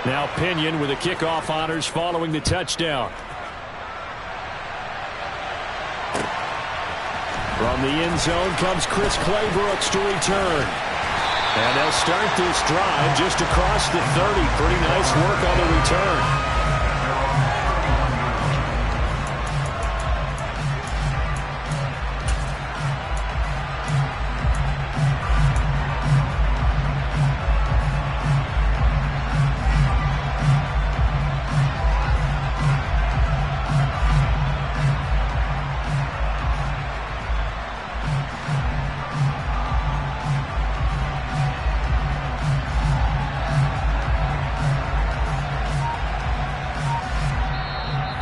Now Pinion with the kickoff honors following the touchdown. From the end zone comes Chris Claybrooks to return. And they'll start this drive just across the 30. Pretty nice work on the return.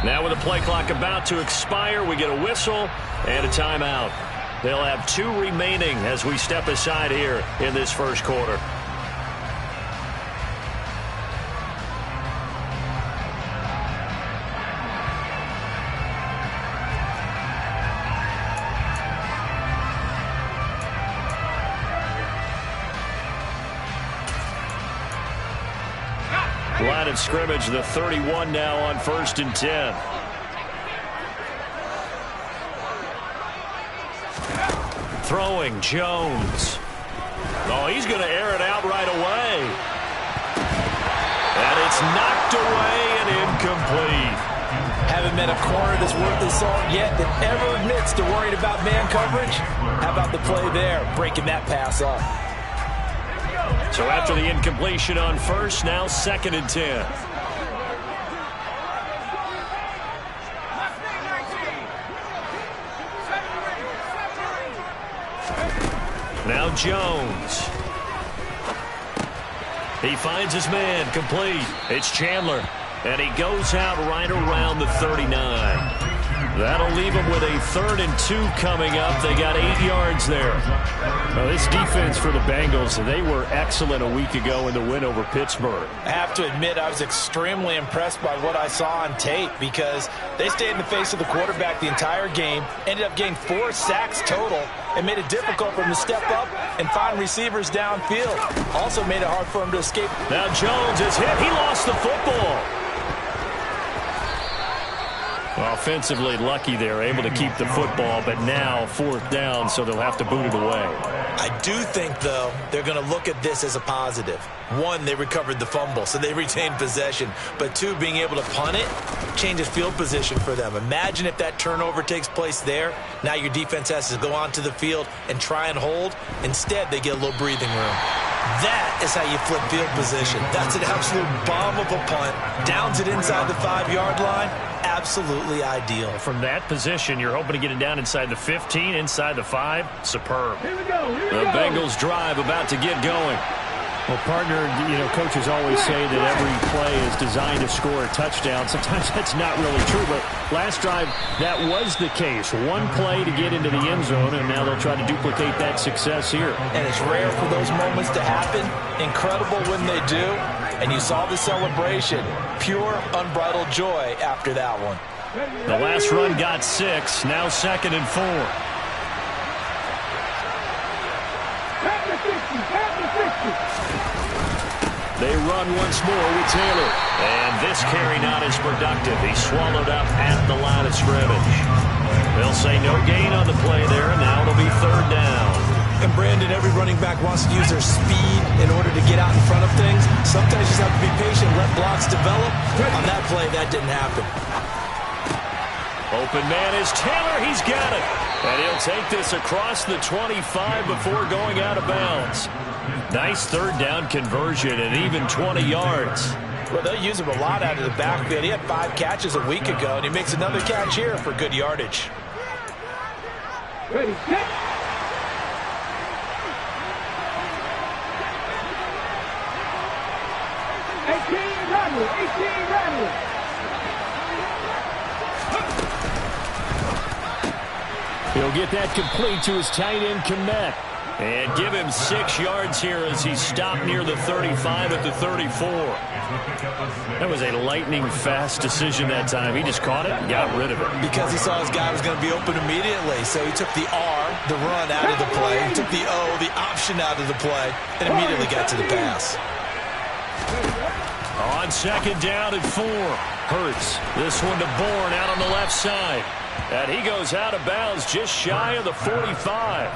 Now with the play clock about to expire, we get a whistle and a timeout. They'll have 2 remaining as we step aside here in this first quarter. Line of scrimmage, the 31 now on 1st and 10. Throwing, Jones. Oh, he's going to air it out right away. And it's knocked away and incomplete. Haven't met a corner that's worth the salt yet that ever admits to worrying about man coverage. How about the play there, breaking that pass up? So after the incompletion on 1st, now 2nd and 10. Now Jones. He finds his man, complete. It's Chandler, and he goes out right around the 39. That'll leave them with a 3rd and 2 coming up. They got 8 yards there. Well, this defense for the Bengals, they were excellent a week ago in the win over Pittsburgh. I have to admit, I was extremely impressed by what I saw on tape because they stayed in the face of the quarterback the entire game, ended up getting 4 sacks total, and made it difficult for him to step up and find receivers downfield. Also made it hard for him to escape. Now Jones is hit. He lost the football. Offensively lucky they're able to keep the football, but now 4th down, so they'll have to boot it away. I do think, though, they're going to look at this as a positive. 1, they recovered the fumble, so they retained possession. But 2, being able to punt it changes field position for them. Imagine if that turnover takes place there. Now your defense has to go onto the field and try and hold. Instead, they get a little breathing room. That is how you flip field position. That's an absolute bomb of a punt. Downs it inside the 5-yard line. Absolutely ideal. From that position, you're hoping to get it down inside the 15, inside the 5. Superb. Here we go. The Bengals drive about to get going. Well, partner, coaches always say that every play is designed to score a touchdown. Sometimes that's not really true, but last drive, that was the case. 1 play to get into the end zone, and now they'll try to duplicate that success here. And it's rare for those moments to happen. Incredible when they do. And you saw the celebration. Pure, unbridled joy after that one. The last run got 6. Now 2nd and 4. They run once more with Taylor. And this carry not as productive. He's swallowed up at the line of scrimmage. They'll say no gain on the play there, and now it'll be 3rd down. And Brandon, every running back wants to use their speed in order to get out in front of things. Sometimes you just have to be patient, let blocks develop. On that play, that didn't happen. Open man is Taylor. He's got it. And he'll take this across the 25 before going out of bounds. Nice 3rd down conversion and even 20 yards. Well, they'll use him a lot out of the backfield. He had 5 catches a week ago, and he makes another catch here for good yardage. Ready, set. He'll get that complete to his tight end, Kmet. And give him 6 yards here as he stopped near the 35 at the 34. That was a lightning-fast decision that time. He just caught it and got rid of it. Because he saw his guy was going to be open immediately. So he took the R, the run, out of the play. He took the O, the option, out of the play, and immediately got to the pass. On second down at 4. Hurts. This one to Bourne out on the left side. And he goes out of bounds just shy of the 45.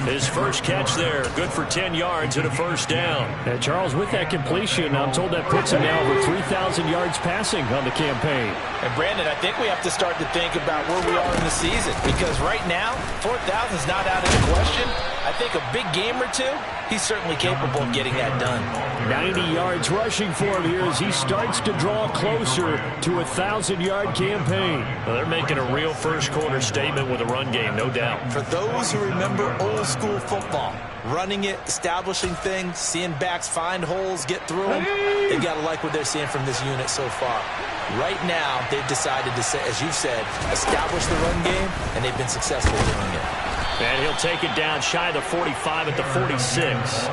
His first catch there, good for 10 yards and a first down. And Charles, with that completion, I'm told that puts him now over 3,000 yards passing on the campaign. And Brandon, I think we have to start to think about where we are in the season, because right now, 4,000 is not out of the question. I think a big game or two, he's certainly capable of getting that done. 90 yards rushing for him here as he starts to draw closer to a 1,000-yard campaign. Well, they're making a real first-quarter statement with a run game, no doubt. For those who remember old-school football, running it, establishing things, seeing backs find holes, get through them, they've got to like what they're seeing from this unit so far. Right now, they've decided to, as you've said, establish the run game, and they've been successful doing it. And he'll take it down shy of the 45 at the 46.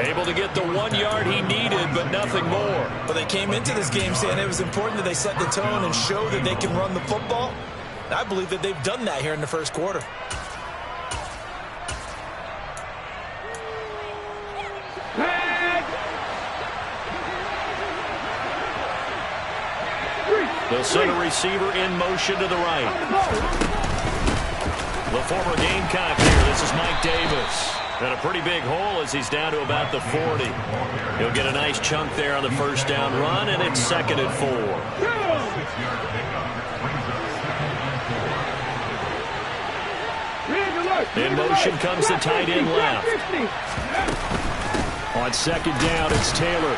Able to get the 1 yard he needed, but nothing more. But they came into this game saying it was important that they set the tone and show that they can run the football. And I believe that they've done that here in the first quarter. They'll send a receiver in motion to the right. The former Gamecock here. This is Mike Davis. And a pretty big hole as he's down to about the 40. He'll get a nice chunk there on the first down run, and it's second and 4. In motion comes the tight end left. On second down, it's Taylor.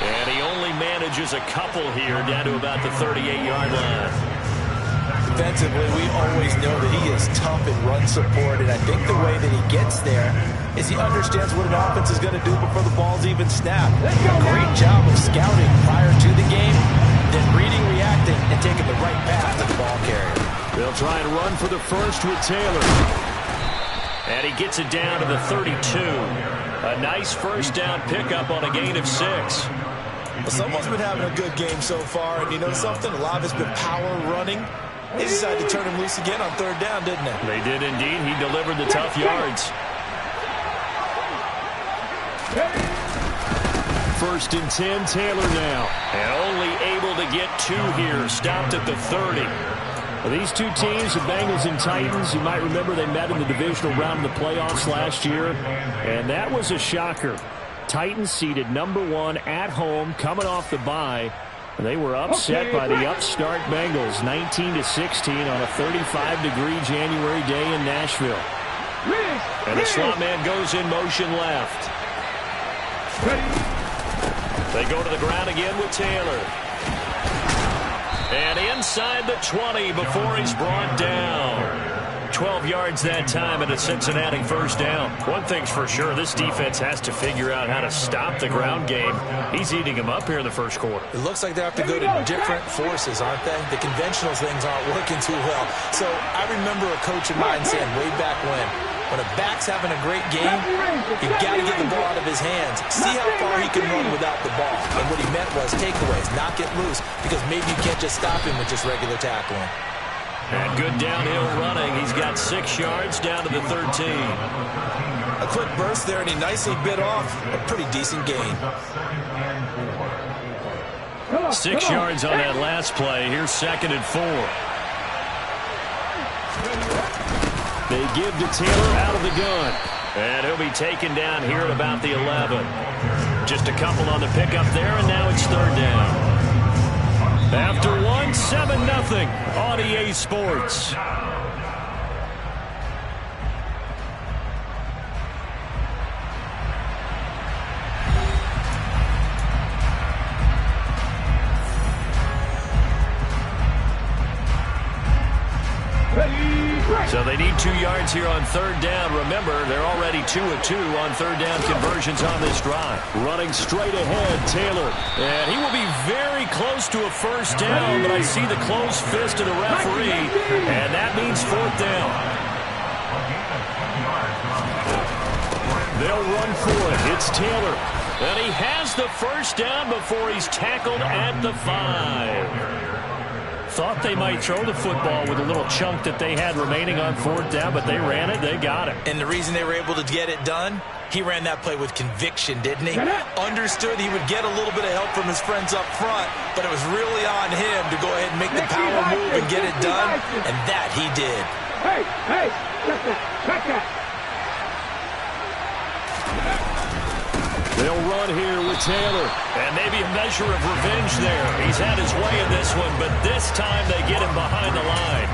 And he only manages a couple here down to about the 38-yard line. Defensively, we always know that he is tough in run support, and I think the way that he gets there is he understands what an offense is going to do before the ball's even snapped. Great job of scouting prior to the game, then reading, reacting, and taking the right path to the ball carrier. They'll try and run for the first with Taylor. And he gets it down to the 32. A nice first down pickup on a gain of 6. Well, someone's been having a good game so far, and you know something? A lot of it's been power running. They decided to turn him loose again on third down, didn't they? They did indeed. He delivered the tough yards. First and 10, Taylor now. And only able to get 2 here. Stopped at the 30. Well, these two teams, the Bengals and Titans, you might remember they met in the divisional round of the playoffs last year. And that was a shocker. Titans seeded #1 at home, coming off the bye. They were upset by the upstart Bengals, 19-16 on a 35-degree January day in Nashville. And the slot man goes in motion left. They go to the ground again with Taylor. And inside the 20 before he's brought down. 12 yards that time and a Cincinnati first down. One thing's for sure, this defense has to figure out how to stop the ground game. He's eating them up here in the first quarter. It looks like they have to go to different forces, aren't they? The conventional things aren't working too well. So I remember a coach of mine saying way back when a back's having a great game, you've got to get the ball out of his hands. See how far he can run without the ball. And what he meant was takeaways, not get loose, because maybe you can't just stop him with just regular tackling. And good downhill running. He's got 6 yards down to the 13. A quick burst there, and he nicely bit off a pretty decent gain. 6 yards on that last play. Here's second and 4. They give to Taylor out of the gun. And he'll be taken down here at about the 11. Just a couple on the pickup there, and now it's third down. After 1, 7-0 on EA Sports. So they need 2 yards here on third down. Remember, they're already 2 of 2 on third down conversions on this drive. Running straight ahead, Taylor. And he will be very close to a first down, but I see the closed fist of the referee, and that means fourth down. They'll run for it. It's Taylor. And he has the first down before he's tackled at the 5. thought they might throw the football with a little chunk that they had remaining on 4th down, but they ran it. They got it. And the reason they were able to get it done, he ran that play with conviction, didn't he? Understood he would get a little bit of help from his friends up front, but it was really on him to go ahead and make the power move and get it done, and that he did. Hey, check that. They'll run here with Taylor. And maybe a measure of revenge there. He's had his way in this one, but this time they get him behind the line.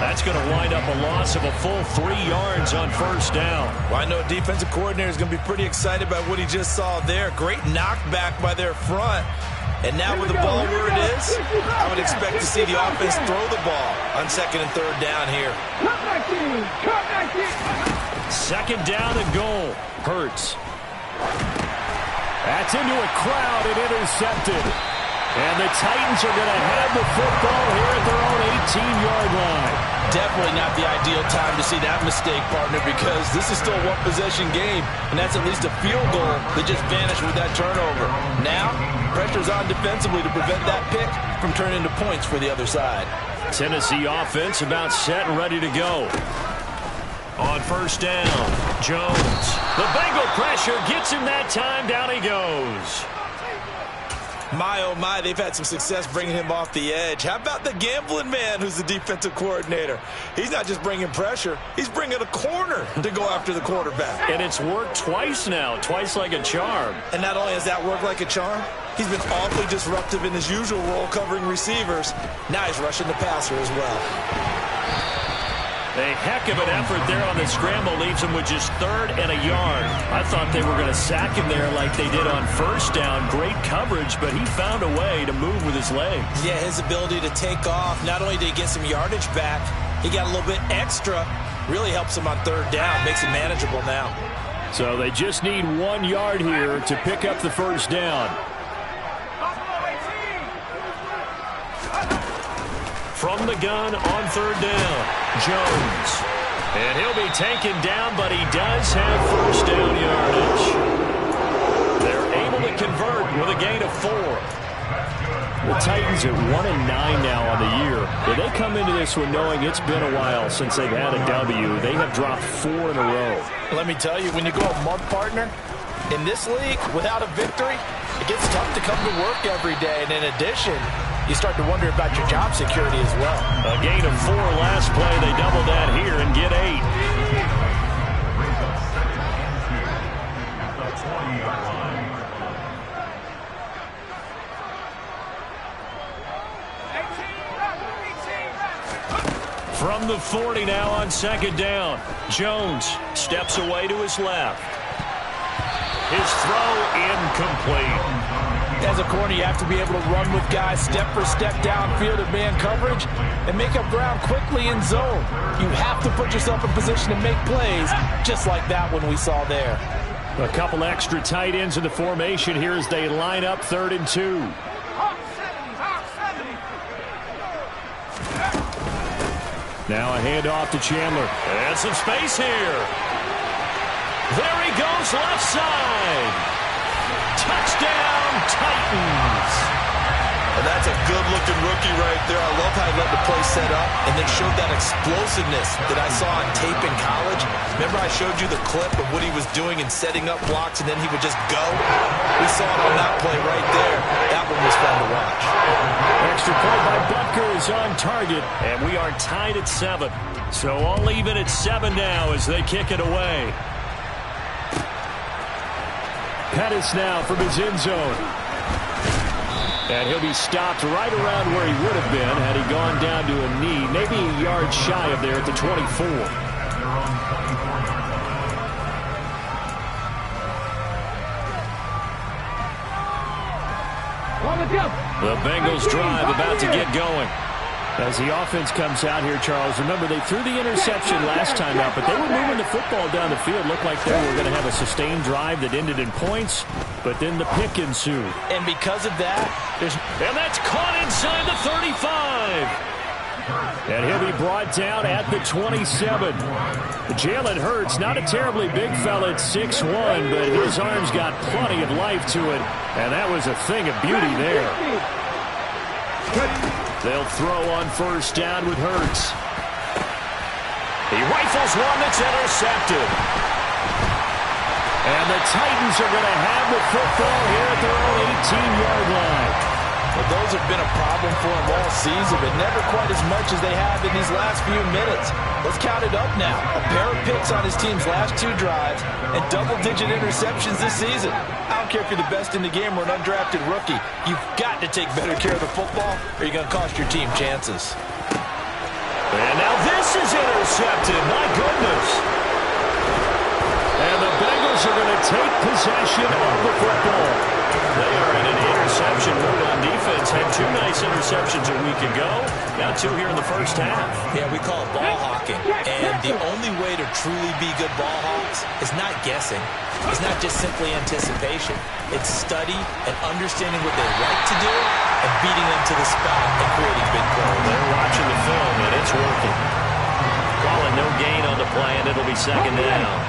That's going to wind up a loss of a full 3 yards on 1st down. Well, I know a defensive coordinator is going to be pretty excited by what he just saw there. Great knockback by their front. And now with the ball where it is, I would expect to see the offense throw the ball on 2nd and 3rd down here. 2nd down and goal. Hurts. That's into a crowd and intercepted. And the Titans are going to have the football here at their own 18-yard line. Definitely not the ideal time to see that mistake, partner, because this is still a one-possession game, and that's at least a field goal that just vanished with that turnover. Now, pressure's on defensively to prevent that pick from turning into points for the other side. Tennessee offense about set and ready to go. On 1st down, Jones. The Bengal pressure gets him that time. Down he goes. My, oh my, they've had some success bringing him off the edge. How about the gambling man who's the defensive coordinator? He's not just bringing pressure, he's bringing a corner to go after the quarterback. And it's worked twice now, twice like a charm. And not only has that worked like a charm, he's been awfully disruptive in his usual role covering receivers. Now he's rushing the passer as well. A heck of an effort there on the scramble leaves him with just 3rd and a yard. I thought they were going to sack him there like they did on 1st down. Great coverage, but he found a way to move with his legs. Yeah, his ability to take off. Not only did he get some yardage back, he got a little bit extra. Really helps him on 3rd down. Makes it manageable now. So they just need 1 yard here to pick up the 1st down. From the gun on 3rd down, Jones. And he'll be taken down, but he does have 1st down yardage. They're able to convert with a gain of 4. The Titans at 1-9 now on the year. If they come into this one knowing it's been a while since they've had a W, they have dropped 4 in a row. Let me tell you, when you go a month, partner, in this league, without a victory, it gets tough to come to work every day. And in addition, you start to wonder about your job security as well. A gain of 4 last play. They double that here and get 8. From the 40 now on 2nd down. Jones steps away to his left. His throw incomplete. As a corner, you have to be able to run with guys step for step downfield in man coverage and make up ground quickly in zone. You have to put yourself in position to make plays, just like that one we saw there. A couple extra tight ends in the formation here as they line up 3rd and 2. Now a handoff to Chandler. And some space here. There he goes, left side. Touchdown, Titans. And that's a good-looking rookie right there. I love how he let the play set up and then showed that explosiveness that I saw on tape in college. Remember I showed you the clip of what he was doing and setting up blocks, and then he would just go? We saw it on that play right there. That one was fun to watch. Extra play by Butker is on target, and we are tied at 7. So all even at 7 now as they kick it away. Pettis now from his end zone. And he'll be stopped right around where he would have been had he gone down to a knee, maybe a yard shy of there at the 24. The Bengals drive about to get going. As the offense comes out here, Charles, remember they threw the interception last time out, but they were moving the football down the field. Looked like they were going to have a sustained drive that ended in points, but then the pick ensued. And because of that, and that's caught inside the 35. And he'll be brought down at the 27. Jalen Hurts, not a terribly big fella at 6'1", but his arms got plenty of life to it, and that was a thing of beauty there. They'll throw on first down with Hurts. He rifles one that's intercepted. And the Titans are going to have the football here at their own 18-yard line. Well, those have been a problem for them all season, but never quite as much as they have in these last few minutes. Let's count it up now. A pair of picks on his team's last 2 drives and double-digit interceptions this season. I don't care if you're the best in the game or an undrafted rookie. You've got to take better care of the football or you're going to cost your team chances. And now this is intercepted. My goodness. And the Bengals are going to take possession of the football. They are in an interception mood on defense. Had 2 nice interceptions a week ago. Now 2 here in the first half. Yeah, we call it ball hawking. And the only way to truly be good ball hawks is not guessing. It's not just simply anticipation. It's study and understanding what they like to do and beating them to the spot and creating big plays. They're watching the film, and it's working. Calling no gain on the play, and it'll be second down.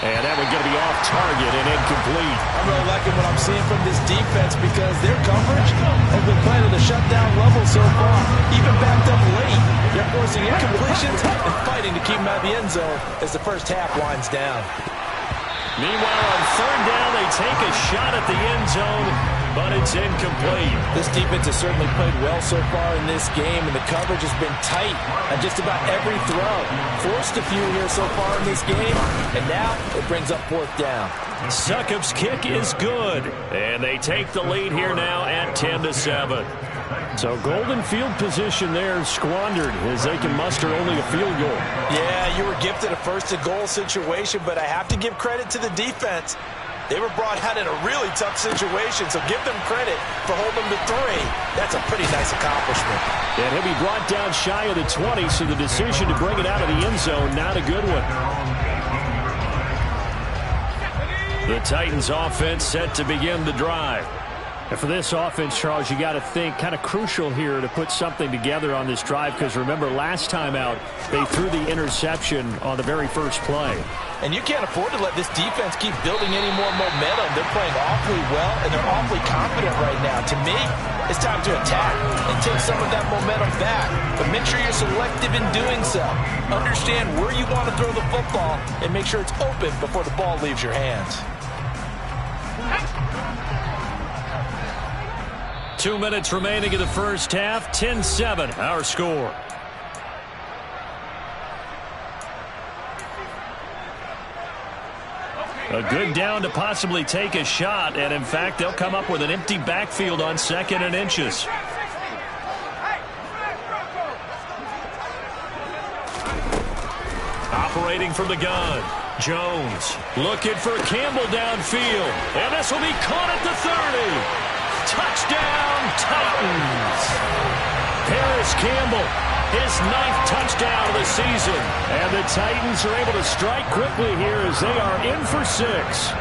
And that one going to be off target and incomplete. I'm really liking what I'm seeing from this defense because their coverage has been playing at a shutdown level so far. Even backed up late, they're forcing incompletions and fighting to keep them out of the end zone as the first half winds down. Meanwhile, on third down, they take a shot at the end zone, but it's incomplete. This defense has certainly played well so far in this game, and the coverage has been tight on just about every throw. Forced a few here so far in this game, and now it brings up fourth down. Succop's kick is good, and they take the lead here now at 10-7. So golden field position there squandered as they can muster only a field goal. Yeah, you were gifted a first-and-goal situation, but I have to give credit to the defense. They were brought out in a really tough situation, so give them credit for holding them to 3. That's a pretty nice accomplishment. And he'll be brought down shy of the 20, so the decision to bring it out of the end zone, not a good one. The Titans offense set to begin the drive. And for this offense, Charles, you got to think kind of crucial here to put something together on this drive because remember last time out they threw the interception on the very first play. And you can't afford to let this defense keep building any more momentum. They're playing awfully well and they're awfully confident right now. To me, it's time to attack and take some of that momentum back. But make sure you're selective in doing so. Understand where you want to throw the football and make sure it's open before the ball leaves your hands. 2 minutes remaining in the first half. 10-7, our score. A good down to possibly take a shot, and in fact, they'll come up with an empty backfield on 2nd and inches. Operating from the gun. Jones looking for Campbell downfield, and this will be caught at the 30. Touchdown, Titans. Paris Campbell, his 9th touchdown of the season. And the Titans are able to strike quickly here as they are in for 6.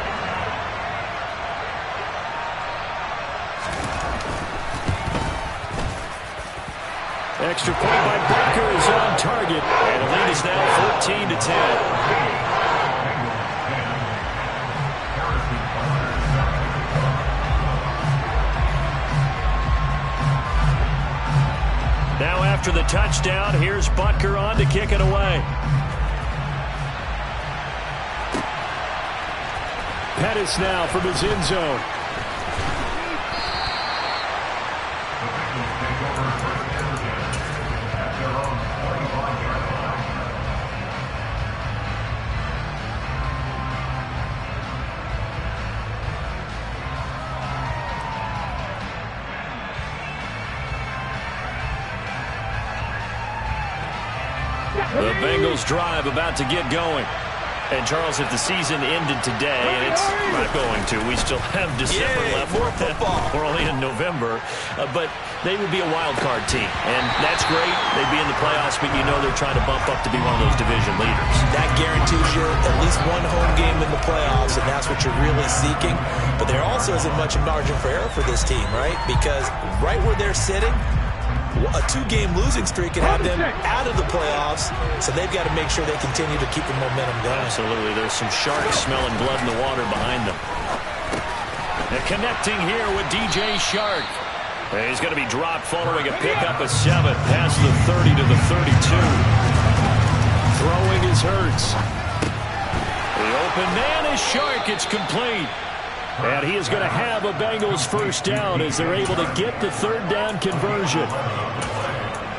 Extra point by Baker is on target. And the lead is now 14-10. Now after the touchdown, here's Butker on to kick it away. Pettis now from his end zone. The Bengals drive about to get going. And, Charles, if the season ended today, and it's not going to, we still have December left. More football. We're only in November. But they would be a wild card team. And that's great. They'd be in the playoffs, but you know they're trying to bump up to be one of those division leaders. That guarantees you at least one home game in the playoffs, and that's what you're really seeking. But there also isn't much margin for error for this team, right? Because right where they're sitting, a 2-game losing streak and have them out of the playoffs. So they've got to make sure they continue to keep the momentum going. Absolutely. There's some sharks smelling blood in the water behind them. They're connecting here with DJ Shark. He's going to be dropped following a pickup of 7 past the 30 to the 32. Throwing is Hurts. The open man is Shark. It's complete. And he is going to have a Bengals first down as they're able to get the third down conversion.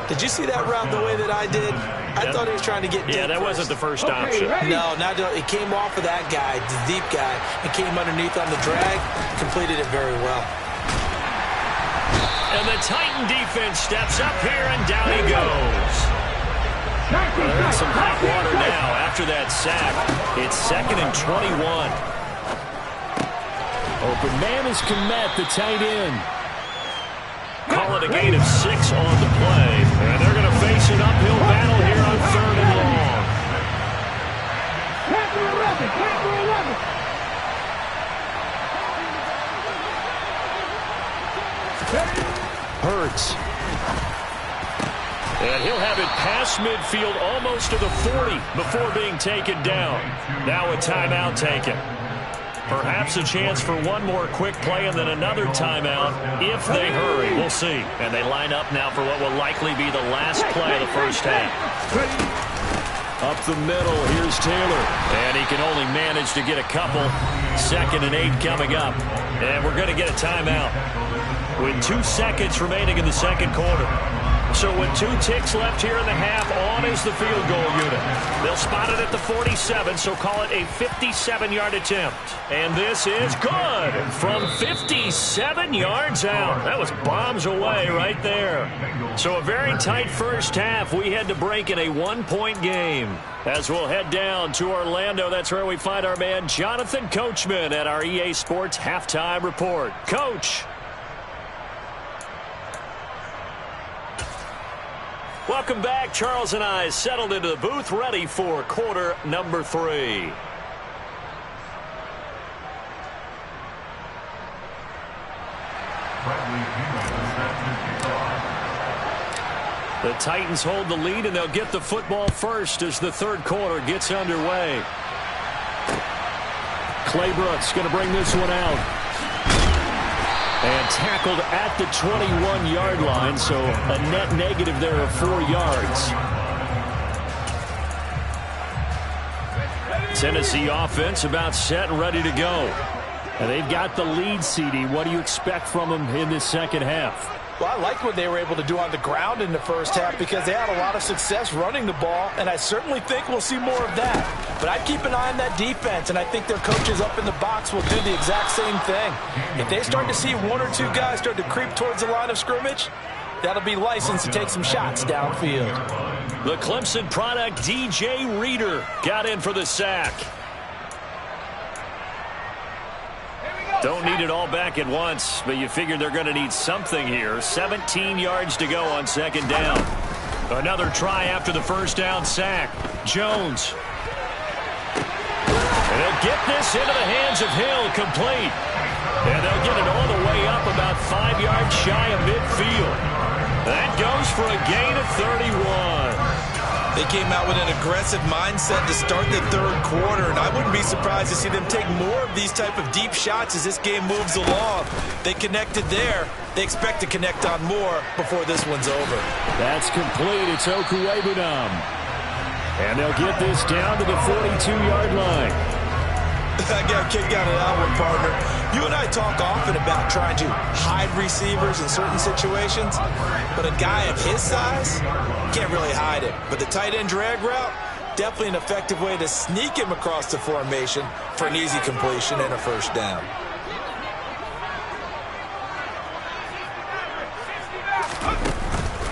Did you see that route the way that I did? I thought he was trying to get deep. Yeah, that wasn't the first option. No, it came off of that guy, the deep guy, and came underneath on the drag, completed it very well. And the Titan defense steps up here, and down he goes. They're in some hot water now after that sack. It's 2nd and 21. Open man is Kmet, the tight end. Call it a gain of 6 on the play. And they're going to face an uphill battle here on 3rd and long. Hurts. And he'll have it past midfield almost to the 40 before being taken down. Now a timeout taken. Perhaps a chance for one more quick play and then another timeout if they hurry. We'll see. And they line up now for what will likely be the last play of the first half. Up the middle, here's Taylor. And he can only manage to get a couple. 2nd and 8 coming up. And we're going to get a timeout with 2 seconds remaining in the second quarter. So with 2 ticks left here in the half, on is the field goal unit. They'll spot it at the 47, so call it a 57-yard attempt. And this is good from 57 yards out. That was bombs away right there. So a very tight first half. We had to break in a 1-point game. As we'll head down to Orlando, that's where we find our man Jonathan Coachman at our EA Sports Halftime Report. Coach. Welcome back. Charles and I settled into the booth, ready for quarter number 3. The Titans hold the lead, and they'll get the football first as the third quarter gets underway. Claybrooks going to bring this one out. And tackled at the 21-yard line, so a net negative there of 4 yards. Tennessee offense about set and ready to go. And they've got the lead, CD. What do you expect from them in this second half? Well, I like what they were able to do on the ground in the first half because they had a lot of success running the ball, and I certainly think we'll see more of that. But I'd keep an eye on that defense, and I think their coaches up in the box will do the exact same thing. If they start to see 1 or 2 guys start to creep towards the line of scrimmage, that'll be licensed to take some shots downfield. The Clemson product, DJ Reader, got in for the sack. Don't need it all back at once, but you figure they're going to need something here. 17 yards to go on second down. Another try after the first down sack. Jones. And they'll get this into the hands of Hill, complete. And they'll get it all the way up about 5 yards shy of midfield. That goes for a gain of 31. They came out with an aggressive mindset to start the third quarter, and I wouldn't be surprised to see them take more of these type of deep shots as this game moves along. They connected there. They expect to connect on more before this one's over. That's complete. It's Okuwebunam. And they'll get this down to the 42-yard line. I got a kick out of that one, partner. You and I talk often about trying to hide receivers in certain situations, but a guy of his size can't really hide it. But the tight end drag route, definitely an effective way to sneak him across the formation for an easy completion and a first down.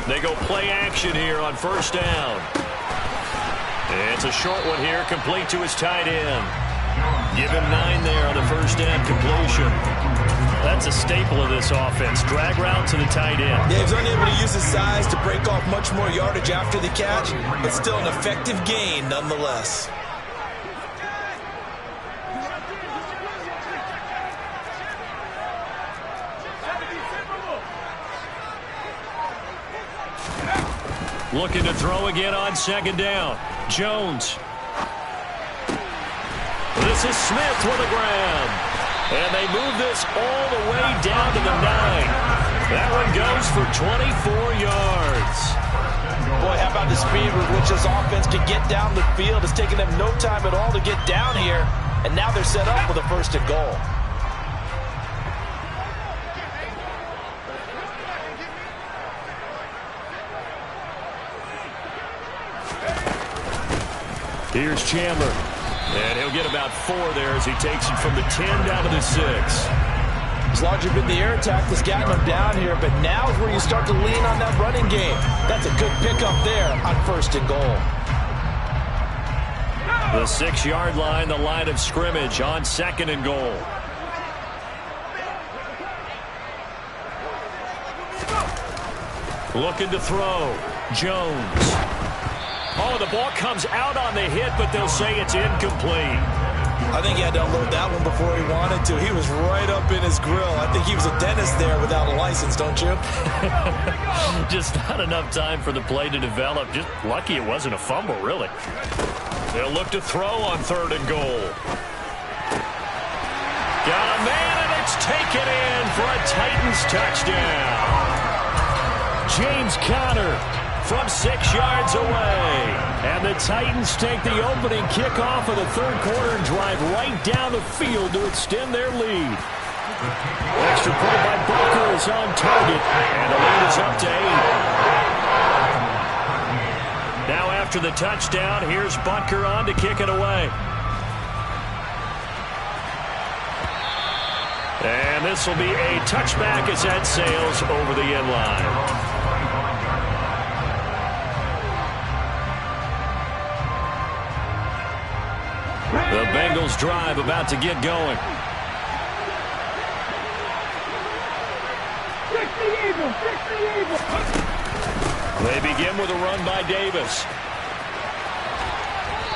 They go play action here on first down. It's a short one here, complete to his tight end. Give him 9 there on the first down completion. That's a staple of this offense. Drag route to the tight end. Yeah, he's unable to use his size to break off much more yardage after the catch, but still an effective gain nonetheless. Looking to throw again on second down. Jones. This is Smith with a grab. And they move this all the way down to the 9. That one goes for 24 yards. Boy, how about the speed with which this offense can get down the field? It's taken them no time at all to get down here. And now they're set up with a 1st and goal. Here's Chandler. And he'll get about 4 there as he takes it from the 10 down to the 6. It's largely been the air attack that's gotten them down here, but now is where you start to lean on that running game. That's a good pickup there on 1st and goal. The 6-yard line, the line of scrimmage on 2nd and goal. Looking to throw. Jones. Oh, the ball comes out on the hit, but they'll say it's incomplete. I think he had to unload that one before he wanted to. He was right up in his grill. I think he was a dentist there without a license, don't you? Just not enough time for the play to develop. Just lucky it wasn't a fumble, really. They'll look to throw on 3rd and goal. Got a man, and it's taken in for a Titans touchdown. James Conner from 6 yards away. And the Titans take the opening kickoff of the 3rd quarter and drive right down the field to extend their lead. Extra point by Booker is on target, and the lead is up to 8. Now after the touchdown, here's Butker on to kick it away. And this will be a touchback as that sails over the end line. The Bengals drive about to get going. They begin with a run by Davis.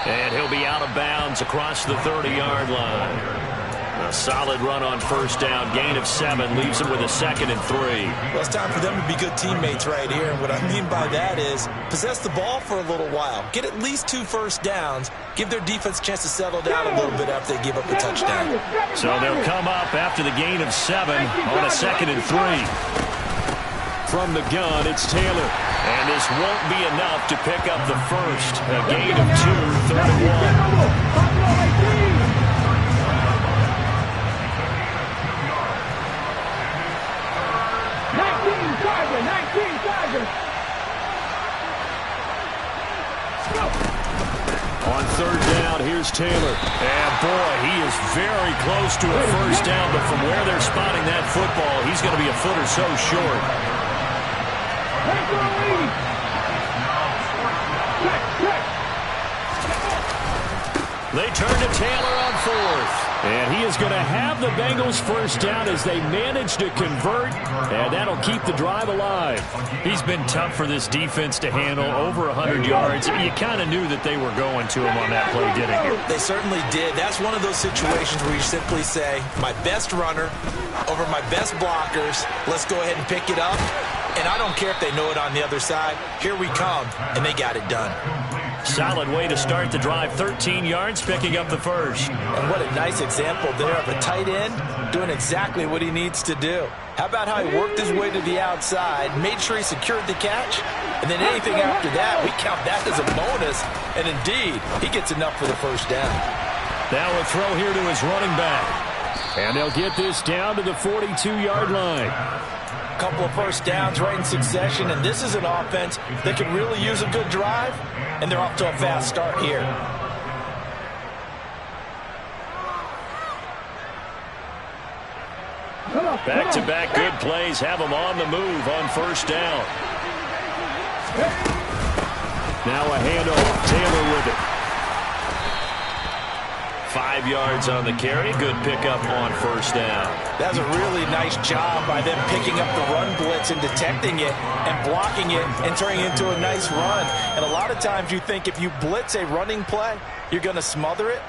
And he'll be out of bounds across the 30-yard line. A solid run on 1st down. Gain of 7 leaves him with a 2nd and 3. Well, it's time for them to be good teammates right here. And what I mean by that is possess the ball for a little while. Get at least 2 first downs. Give their defense a chance to settle down a little bit after they give up a touchdown. So they'll come up after the gain of 7 on a 2nd and 3. From the gun, it's Taylor. And this won't be enough to pick up the first. A gain of 2, 3rd and 1. On 3rd down, here's Taylor. And boy, he is very close to a first down, but from where they're spotting that football, he's going to be a foot or so short. They turn to Taylor on 4th. And he is going to have the Bengals first down as they manage to convert, and that'll keep the drive alive. He's been tough for this defense to handle, over 100 yards. You kind of knew that they were going to him on that play, didn't you? They certainly did. That's one of those situations where you simply say, my best runner over my best blockers. Let's go ahead and pick it up. And I don't care if they know it on the other side. Here we come, and they got it done. Solid way to start the drive. 13 yards, picking up the first. And what a nice example there of a tight end doing exactly what he needs to do. How about how he worked his way to the outside, made sure he secured the catch, and then anything after that, we count that as a bonus. And indeed, he gets enough for the first down. Now a throw here to his running back. And they'll get this down to the 42-yard line. A couple of first downs right in succession, and this is an offense that could really use a good drive, and they're off to a fast start here. Back-to-back good plays have them on the move on first down. Now a handoff. Taylor with it. 5 yards on the carry. Good pickup on first down. That's a really nice job by them picking up the run blitz and detecting it and blocking it and turning it into a nice run. And a lot of times you think if you blitz a running play, you're going to smother it.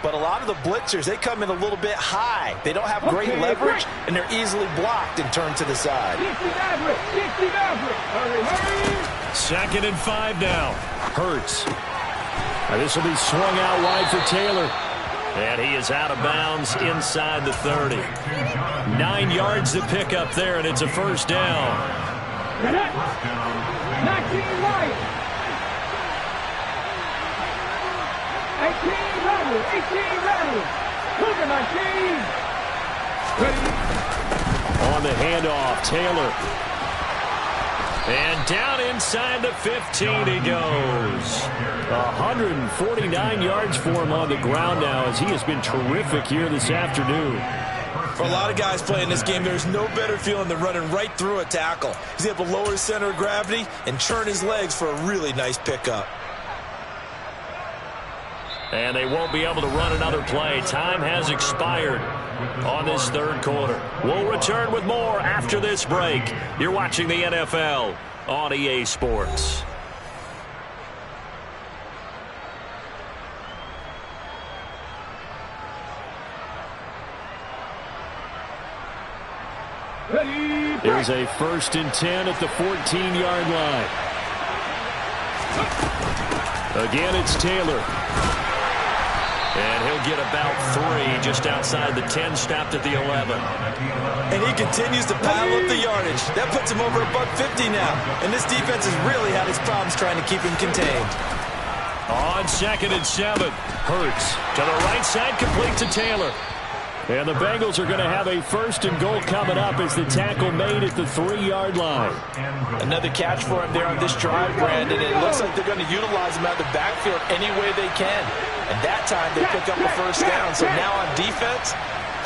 But a lot of the blitzers, they come in a little bit high. They don't have great leverage, and they're easily blocked and turned to the side. 2nd and 5 now. Hurts. This will be swung out wide for Taylor. And he is out of bounds inside the 30. 9 yards to pick up there, and it's a first down. 19 right. 18 ready. 18 ready. Look at 19. On the handoff, Taylor. And down inside the 15 he goes. 149 yards for him on the ground now, as he has been terrific here this afternoon. For a lot of guys playing this game, there's no better feeling than running right through a tackle. He's able to lower his center of gravity and churn his legs for a really nice pickup. And they won't be able to run another play. Time has expired on this third quarter. We'll return with more after this break. You're watching the NFL on EA Sports. There's a 1st and 10 at the 14-yard line. Again, it's Taylor. And he'll get about 3 just outside the 10, stopped at the 11. And he continues to pile up the yardage. That puts him over $150 now. And this defense has really had its problems trying to keep him contained. On 2nd and 7. Hurts. To the right side, complete to Taylor. And the Bengals are going to have a 1st and goal coming up as the tackle made at the 3-yard line. Another catch for him there on this drive, Brandon. And it looks like they're going to utilize him out of the backfield any way they can. And that time they pick up a first down. So now on defense,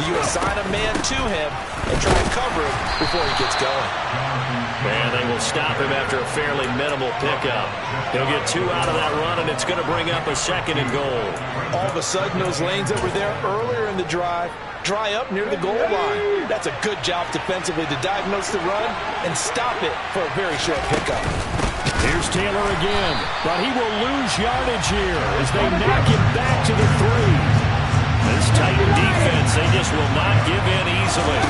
you assign a man to him and try and cover him before he gets going. And they will stop him after a fairly minimal pickup. He'll get 2 out of that run, and it's going to bring up a 2nd and goal. All of a sudden, those lanes that were there earlier in the drive dry up near the goal line. That's a good job defensively to diagnose the run and stop it for a very short pickup. Here's Taylor again, but he will lose yardage here as they knock him back to the 3. This Titan defense, they just will not give in easily.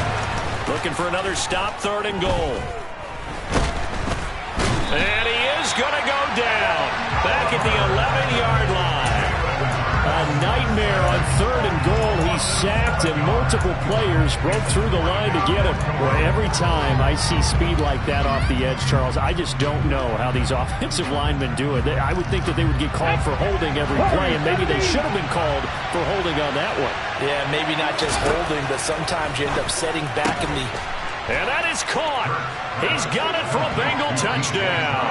Looking for another stop, 3rd and goal. And he is going to go down back at the 11-yard line. A nightmare on 3rd and goal. He sacked and multiple players broke through the line to get him. Well, every time I see speed like that off the edge, Charles, I just don't know how these offensive linemen do it. I would think that they would get called for holding every play, and maybe they should have been called for holding on that one. Yeah, maybe not just holding, but sometimes you end up setting back in the... And that is caught. He's got it for a Bengal touchdown.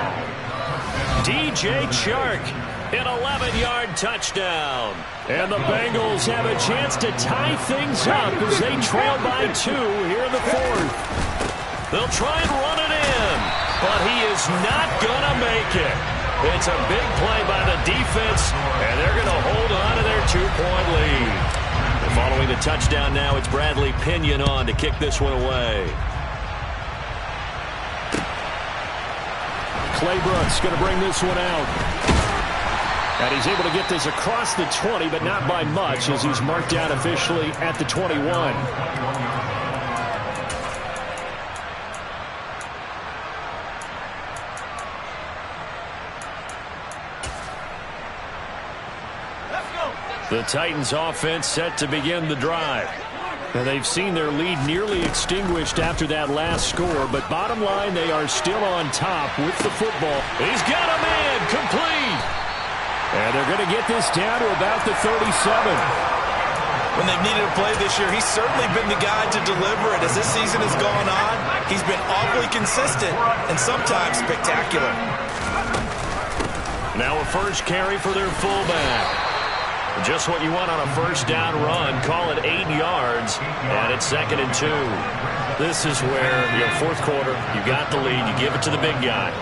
DJ Chark. An 11-yard touchdown. And the Bengals have a chance to tie things up as they trail by 2 here in the 4th. They'll try and run it in, but he is not going to make it. It's a big play by the defense, and they're going to hold on to their 2-point lead. And following the touchdown now, it's Bradley Pinion on to kick this one away. Claybrooks going to bring this one out. And he's able to get this across the 20, but not by much, as he's marked down officially at the 21. The Titans offense set to begin the drive. And they've seen their lead nearly extinguished after that last score, but bottom line, they are still on top with the football. He's got a man complete. And they're going to get this down to about the 37. When they've needed a play this year, he's certainly been the guy to deliver it. As this season has gone on, he's been awfully consistent and sometimes spectacular. Now a first carry for their fullback. Just what you want on a first down run. Call it 8 yards, and it's 2nd and 2. This is where, fourth quarter, you got the lead, you give it to the big guy.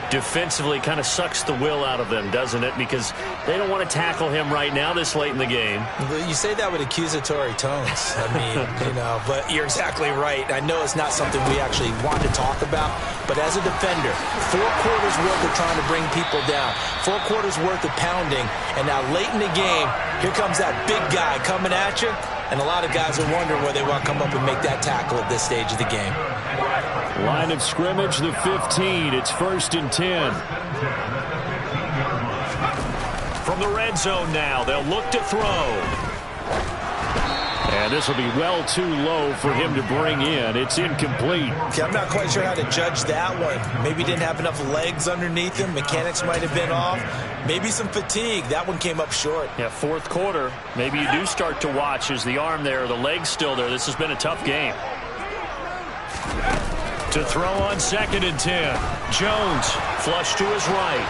Defensively kind of sucks the will out of them, doesn't it? Because they don't want to tackle him right now this late in the game. You say that with accusatory tones. I mean, but you're exactly right. I know it's not something we actually want to talk about, but as a defender, 4 quarters worth of trying to bring people down, 4 quarters worth of pounding, and now late in the game, here comes that big guy coming at you. And a lot of guys are wondering where they want to come up and make that tackle at this stage of the game. Line of scrimmage, the 15. It's 1st and 10. From the red zone now, they'll look to throw. And this will be well too low for him to bring in. It's incomplete. Okay, I'm not quite sure how to judge that one. Maybe he didn't have enough legs underneath him. Mechanics might have been off. Maybe some fatigue. That one came up short. Yeah, 4th quarter. Maybe you do start to watch. Is the arm there, the leg's still there? This has been a tough game. To throw on 2nd and 10. Jones, flush to his right.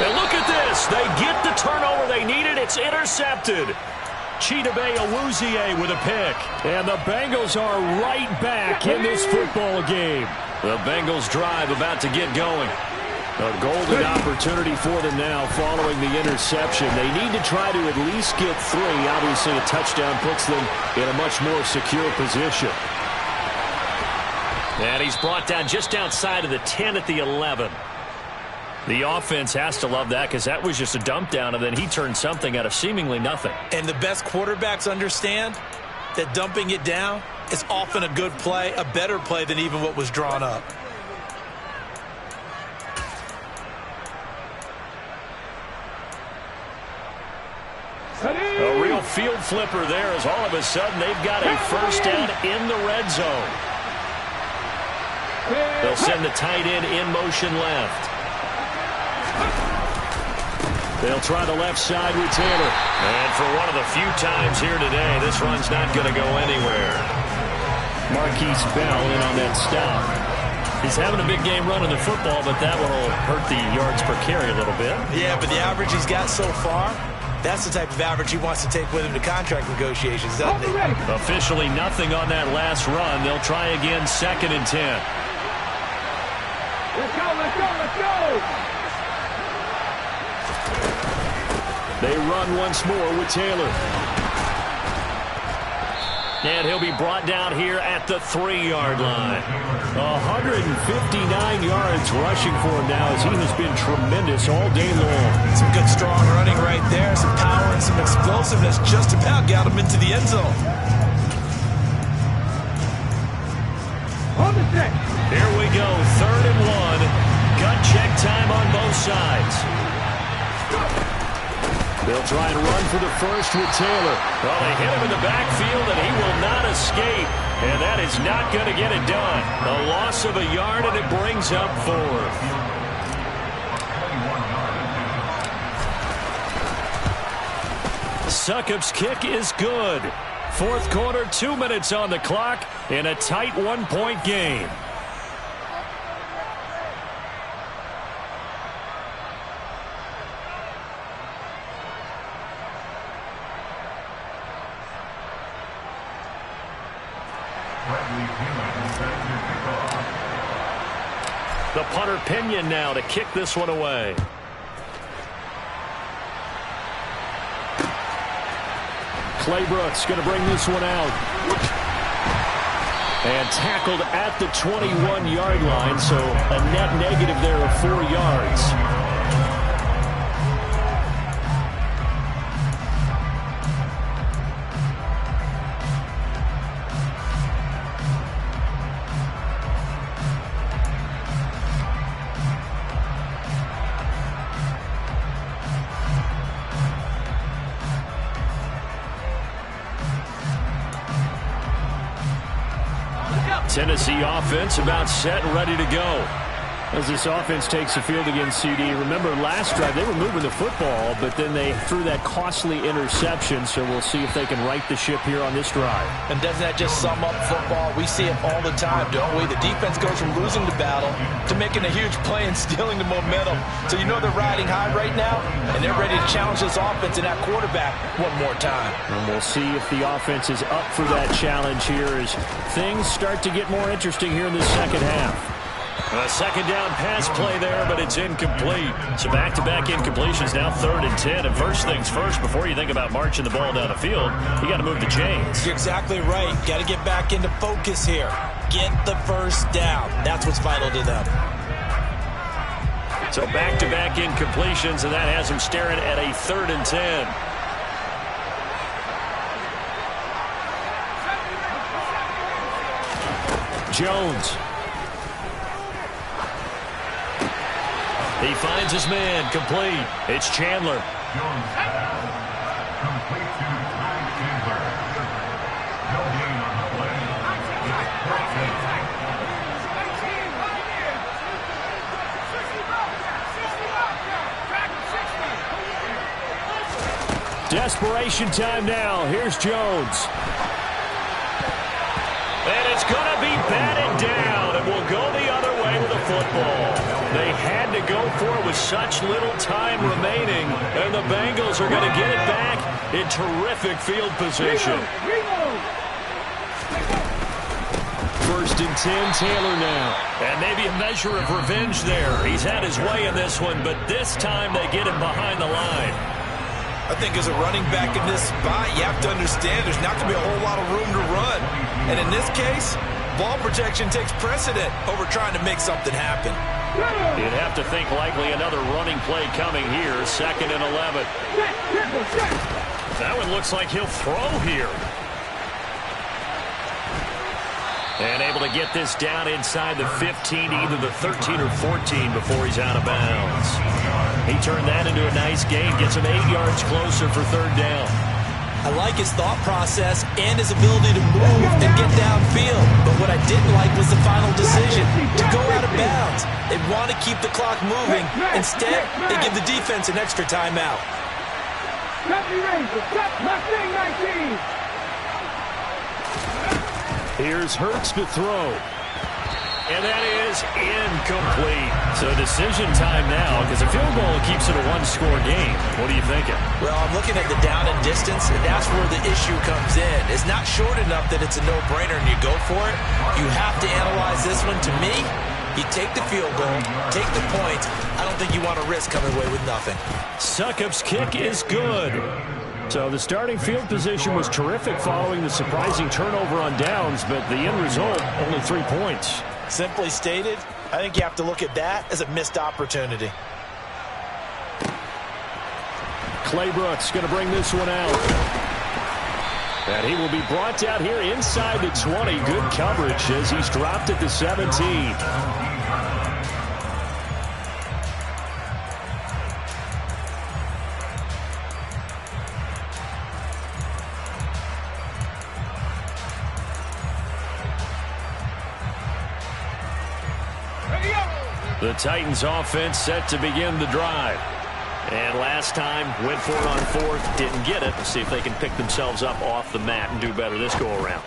And look at this. They get the turnover they needed. It's intercepted. Chidobe Awuzie with a pick. And the Bengals are right back in this football game. The Bengals drive about to get going. A golden opportunity for them now following the interception. They need to try to at least get 3. Obviously, a touchdown puts them in a much more secure position. And he's brought down just outside of the 10 at the 11. The offense has to love that because that was just a dump down, and then he turned something out of seemingly nothing. And the best quarterbacks understand that dumping it down is often a good play, a better play than even what was drawn up. A real field flipper there as all of a sudden they've got a 1st down in the red zone. They'll send the tight end in motion left. They'll try the left side with Taylor. And for one of the few times here today, this run's not going to go anywhere. Marquise Bell in on that stop. He's having a big game running the football, but that one will hurt the yards per carry a little bit. Yeah, but the average he's got so far, that's the type of average he wants to take with him to contract negotiations, doesn't he? Officially nothing on that last run. They'll try again 2nd and 10. Let's go, let's go, let's go! They run once more with Taylor. And he'll be brought down here at the 3-yard line. 159 yards rushing for him now as he has been tremendous all day long. Some good strong running right there, some power and some explosiveness. Just about got him into the end zone. On the set. Here we go, 3rd and 1. Gut check time on both sides. They'll try and run for the 1st with Taylor. Well, they hit him in the backfield, and he will not escape. And that is not going to get it done. A loss of a yard, and it brings up 4th. Succop's kick is good. 4th quarter, 2 minutes on the clock in a tight 1-point game. The punter Pinion now to kick this one away. Claybrooks going to bring this one out. And tackled at the 21-yard line, so a net negative there of 4 yards. Tennessee offense about set and ready to go. As this offense takes the field against CD, remember last drive they were moving the football, but then they threw that costly interception, so we'll see if they can right the ship here on this drive. And doesn't that just sum up football? We see it all the time, don't we? The defense goes from losing the battle to making a huge play and stealing the momentum. So you know they're riding high right now, and they're ready to challenge this offense and that quarterback one more time. And we'll see if the offense is up for that challenge here as things start to get more interesting here in the second half. A 2nd down pass play there, but it's incomplete. So back-to-back incompletions now 3rd and 10. And first things first, before you think about marching the ball down the field, you got to move the chains. You're exactly right. Got to get back into focus here. Get the 1st down. That's what's vital to them. So back-to-back incompletions, and that has them staring at a 3rd and 10. Jones. He finds his man, complete. It's Chandler. Desperation time now. Here's Jones. And it's going to be batted down. It will go the other way with the football. They had to go for it with such little time remaining. And the Bengals are going to get it back in terrific field position. First and 10, Taylor now. And maybe a measure of revenge there. He's had his way in this one, but this time they get him behind the line. I think as a running back in this spot, you have to understand there's not going to be a whole lot of room to run. And in this case, ball protection takes precedent over trying to make something happen. You'd have to think likely another running play coming here. 2nd and 11. That one looks like he'll throw here. And able to get this down inside the 15, either the 13 or 14 before he's out of bounds. He turned that into a nice gain, gets him 8 yards closer for 3rd down. I like his thought process and his ability to move and get downfield. But what I didn't like was the final decision to go out of bounds. They want to keep the clock moving. Instead, they give the defense an extra timeout. Here's Hurts to throw. And that is incomplete. So decision time now, because a field goal keeps it a one-score game. What are you thinking? Well, I'm looking at the down and distance, and that's where the issue comes in. It's not short enough that it's a no-brainer and you go for it. You have to analyze this one. To me, you take the field goal, take the points. I don't think you want to risk coming away with nothing. Succop's kick is good. So the starting field position was terrific following the surprising turnover on downs, but the end result, only 3 points. Simply stated, I think you have to look at that as a missed opportunity. Claybrooks going to bring this one out. And he will be brought down here inside the 20. Good coverage as he's dropped at the 17. The Titans offense set to begin the drive. And last time, went for it on 4th, didn't get it. Let's see if they can pick themselves up off the mat and do better this go-around.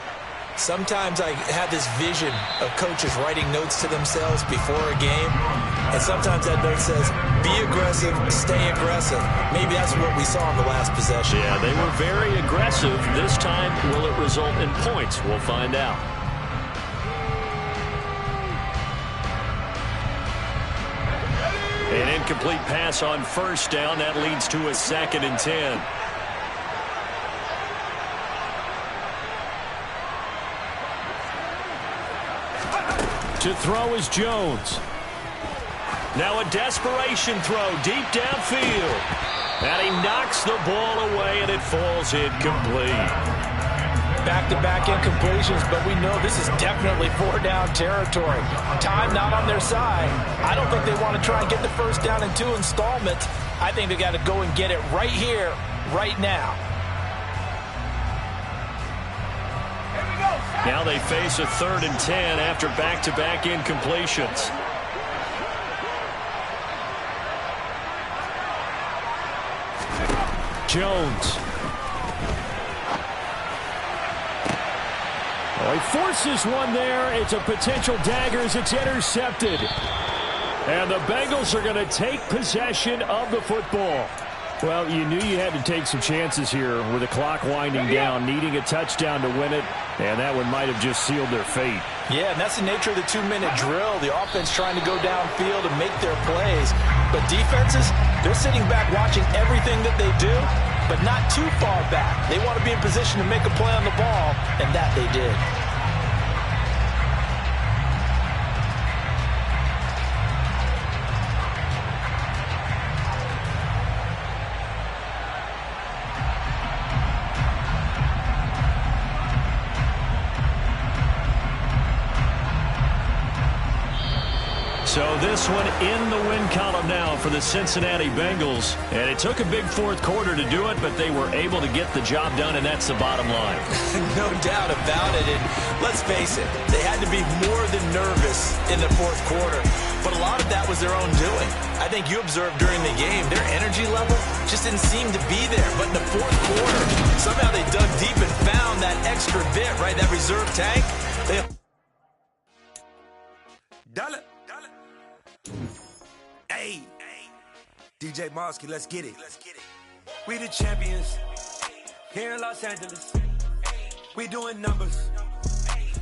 Sometimes I have this vision of coaches writing notes to themselves before a game. And sometimes that note says, be aggressive, stay aggressive. Maybe that's what we saw in the last possession. Yeah, they were very aggressive. This time, will it result in points? We'll find out. An incomplete pass on 1st down. That leads to a 2nd and 10. To throw is Jones. Now a desperation throw deep downfield. And he knocks the ball away, and it falls incomplete. Back-to-back incompletions, but we know this is definitely 4-down territory. Time not on their side. I don't think they want to try and get the 1st down in 2 installments. I think they got to go and get it right here, right now. Now they face a 3rd and 10 after back-to-back incompletions. Jones. Oh, he forces one there. It's a potential dagger as it's intercepted. And the Bengals are going to take possession of the football. Well, you knew you had to take some chances here with the clock winding down, needing a touchdown to win it, and that one might have just sealed their fate. Yeah, and that's the nature of the 2-minute drill. The offense trying to go downfield and make their plays. But defenses, they're sitting back watching everything that they do, but not too far back. They want to be in position to make a play on the ball, and that they did. this one in the win column now for the Cincinnati Bengals. And it took a big fourth quarter to do it, but they were able to get the job done, and that's the bottom line. No doubt about it. And let's face it, they had to be more than nervous in the fourth quarter. But a lot of that was their own doing. I think you observed during the game, their energy level just didn't seem to be there. But in the fourth quarter, somehow they dug deep and found that extra bit, right, that reserve tank. Dollar. Hey, DJ Mosky, let's get it. We the champions here in Los Angeles. We doing numbers.